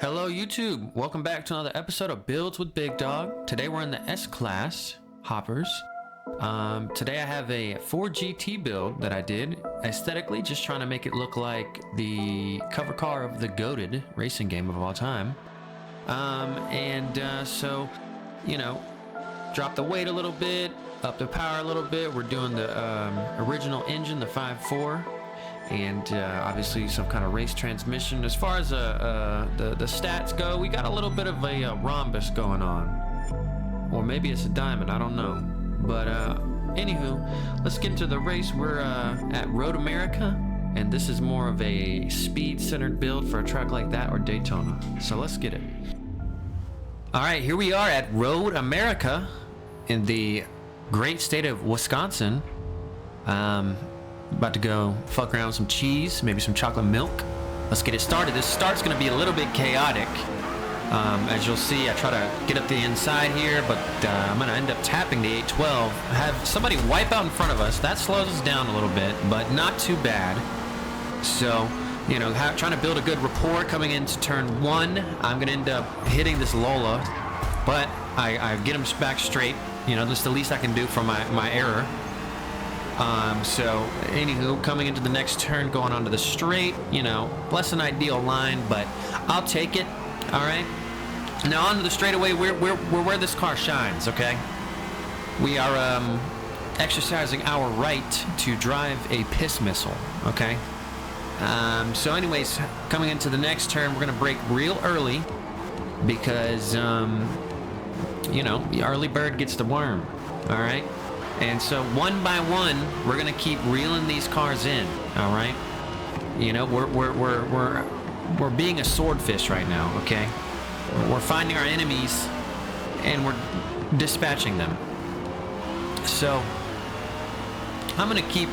Hello YouTube, welcome back to another episode of Builds with Big Dog. Today we're in the S-Class hoppers. Today I have a 4GT build that I did, aesthetically just trying to make it look like the cover car of the GOATed racing game of all time. So, you know, drop the weight a little bit, up the power a little bit. We're doing the original engine, the 5.4. And obviously some kind of race transmission. As far as the stats go, we got a little bit of a rhombus going on, or maybe it's a diamond, I don't know. But anywho, let's get into the race. We're at Road America, and this is more of a speed-centered build for a track like that or Daytona. So let's get it. All right, here we are at Road America in the great state of Wisconsin. About to go fuck around with some cheese, maybe some chocolate milk. Let's get it started. This start's gonna be a little bit chaotic. As you'll see, I try to get up the inside here, but I'm gonna end up tapping the 812. Have somebody wipe out in front of us. That slows us down a little bit, but not too bad. So, you know, trying to build a good rapport coming into turn one. I'm gonna end up hitting this Lola, but I get him back straight. You know, that's the least I can do for my error. So, anywho, coming into the next turn, going onto the straight, you know, less than ideal line, but I'll take it, all right? Now, onto the straightaway, we're where this car shines, okay? We are, exercising our right to drive a piss missile, okay? So anyways, coming into the next turn, we're gonna brake real early because, you know, the early bird gets the worm, all right? And so one by one, we're gonna keep reeling these cars in. All right, you know, we're being a swordfish right now. Okay, we're finding our enemies and we're dispatching them. So I'm gonna keep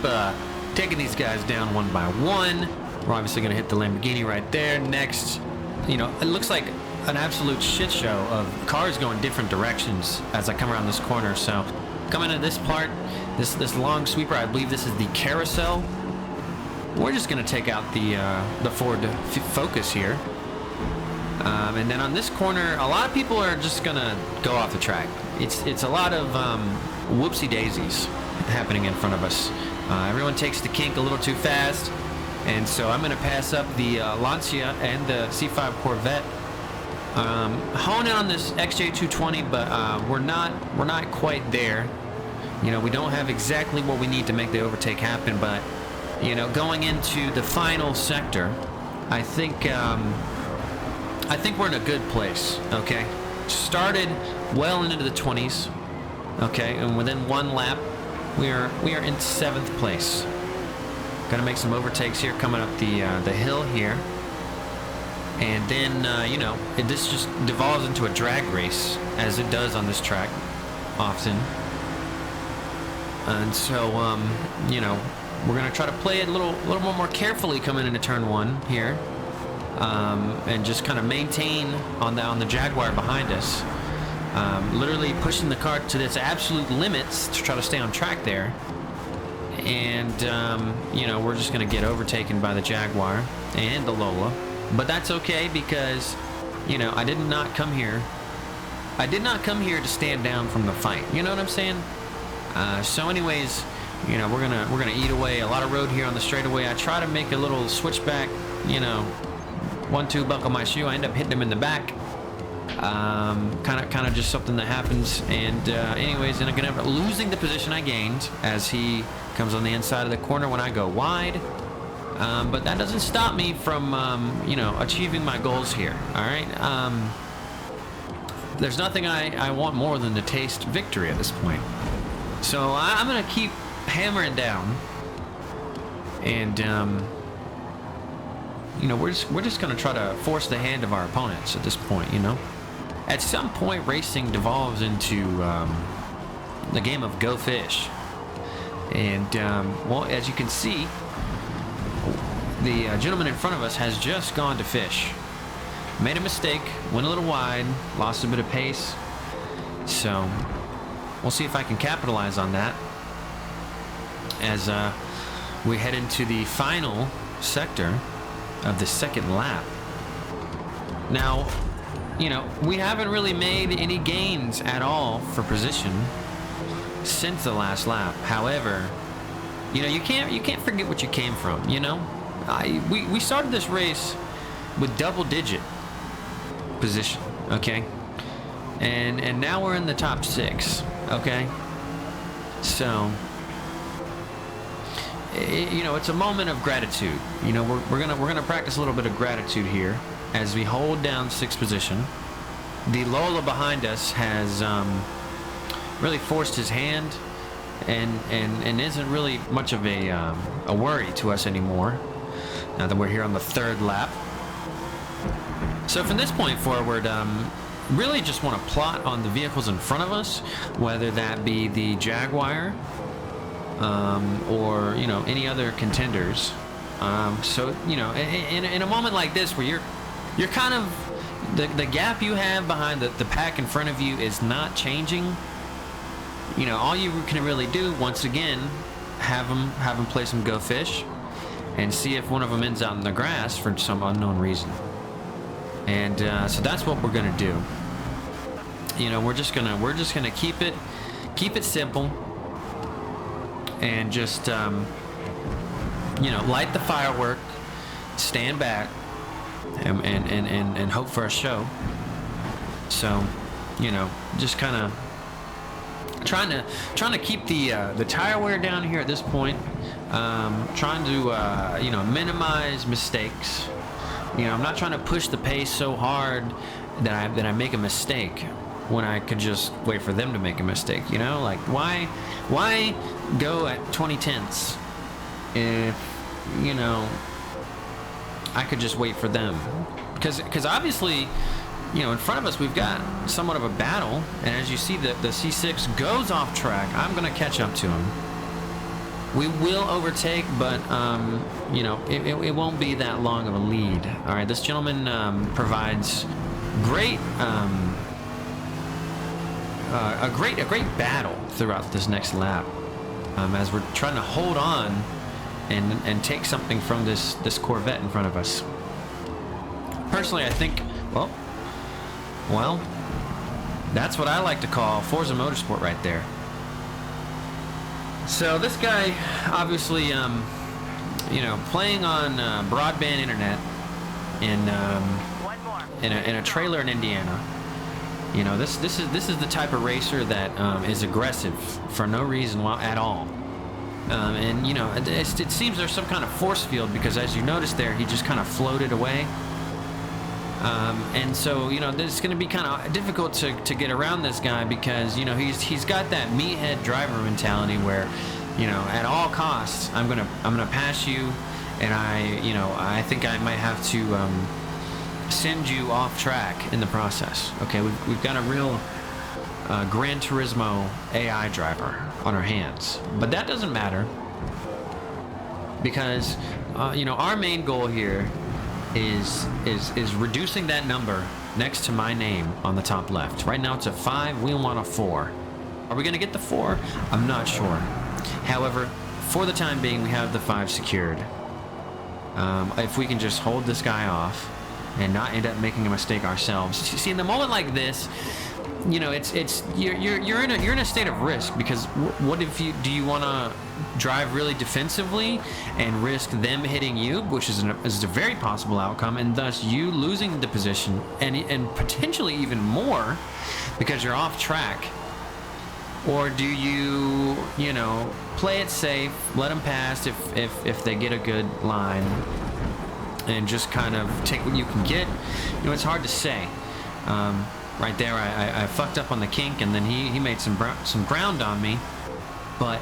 taking these guys down one by one. We're obviously gonna hit the Lamborghini right there. Next, you know, it looks like an absolute shit show of cars going different directions as I come around this corner. So. Coming into this part, this long sweeper, I believe this is the carousel. We're just gonna take out the Ford Focus here. And then on this corner, a lot of people are just gonna go off the track. It's a lot of whoopsie daisies happening in front of us. Everyone takes the kink a little too fast, and so I'm gonna pass up the Lancia and the C5 Corvette. Hone in on this XJ220, but we're not quite there. You know, we don't have exactly what we need to make the overtake happen, but you know, going into the final sector, I think we're in a good place. Okay, started well into the 20s. Okay, and within one lap, we are in 7th place. Gonna make some overtakes here, coming up the hill here. And then, you know, this just devolves into a drag race, as it does on this track, often. And so, you know, we're going to try to play it a little more carefully coming into turn one here. And just kind of maintain on the Jaguar behind us. Literally pushing the car to its absolute limits to try to stay on track there. And, you know, we're just going to get overtaken by the Jaguar and the Lola. But that's okay because, you know, I did not come here to stand down from the fight. You know what I'm saying? So anyways, you know, we're gonna eat away a lot of road here on the straightaway. I try to make a little switchback, you know, 1-2 buckle my shoe. I end up hitting him in the back. Kind of just something that happens. And anyways, and I'm gonna end up losing the position I gained as he comes on the inside of the corner when I go wide. But that doesn't stop me from, you know, achieving my goals here, all right? There's nothing I want more than to taste victory at this point. So I'm going to keep hammering down. And, you know, we're just going to try to force the hand of our opponents at this point, you know? At some point, racing devolves into the game of Go Fish. And, well, as you can see, the gentleman in front of us has just gone to fish. Made a mistake, went a little wide, lost a bit of pace. So, we'll see if I can capitalize on that as we head into the final sector of the second lap. Now, you know, we haven't really made any gains at all for position since the last lap. However, you know, you can't forget what you came from, you know? We started this race with double-digit position, okay? And now we're in the top 6, okay? So, you know, it's a moment of gratitude. You know, we're gonna practice a little bit of gratitude here as we hold down 6th position. The Lola behind us has really forced his hand and isn't really much of a worry to us anymore now that we're here on the 3rd lap. So from this point forward, really just want to plot on the vehicles in front of us, whether that be the Jaguar or, you know, any other contenders. So, you know, in a moment like this where you're kind of, the gap you have behind the pack in front of you is not changing. You know, all you can really do, once again, have them play some Go Fish and see if one of them ends out in the grass for some unknown reason. And so that's what we're gonna do. You know, we're just gonna keep it simple and just you know, light the firework, stand back, and hope for a show. So, you know, just kind of trying to keep the tire wear down here at this point. Trying to you know, minimize mistakes. You know, I'm not trying to push the pace so hard that I make a mistake when I could just wait for them to make a mistake. You know, like why go at 20 tenths if, you know, I could just wait for them? Because obviously, you know, in front of us we've got somewhat of a battle, and as you see, the C6 goes off track. I'm gonna catch up to him. We will overtake, but you know, it won't be that long of a lead. All right, this gentleman provides great a great battle throughout this next lap, as we're trying to hold on and take something from this Corvette in front of us. Personally, I think, well, that's what I like to call Forza Motorsport right there. So this guy, obviously, you know, playing on broadband internet in a trailer in Indiana. You know, this is the type of racer that is aggressive for no reason at all. And you know, it seems there's some kind of force field, because as you notice there, he just kind of floated away. And so, you know, it's going to be kind of difficult to get around this guy, because, you know, he's got that meathead driver mentality where, you know, at all costs I'm gonna pass you, and I think I might have to send you off track in the process. Okay, we've got a real Gran Turismo AI driver on our hands, but that doesn't matter, because you know, our main goal here is reducing that number next to my name on the top left. Right now it's a 5. We want a 4. Are we gonna get the 4? I'm not sure. However, for the time being, we have the 5 secured. If we can just hold this guy off and not end up making a mistake ourselves. See, in a moment like this, you know, you're in a state of risk, because what if do you want to drive really defensively and risk them hitting you, which is a very possible outcome, and thus you losing the position and potentially even more because you're off track? Or do you know, play it safe, let them pass if they get a good line, and just kind of take what you can get? You know, it's hard to say. Right there, I fucked up on the kink, and then he made some ground on me. But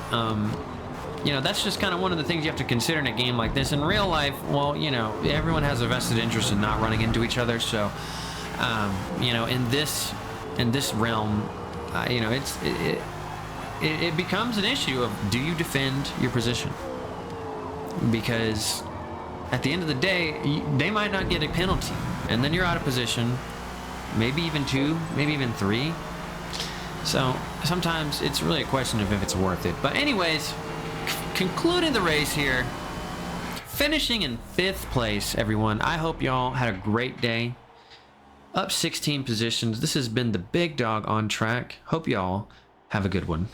you know, that's just kind of one of the things you have to consider in a game like this. In real life, well, you know, everyone has a vested interest in not running into each other. So, you know, in this realm, you know, it becomes an issue of, do you defend your position? Because at the end of the day, they might not get a penalty, and then you're out of position, maybe even 2, maybe even 3. So sometimes it's really a question of if it's worth it. But anyways, concluding the race here, finishing in 5th place, everyone. I hope y'all had a great day. Up 16 positions. This has been the Big Dog on track. Hope y'all have a good one.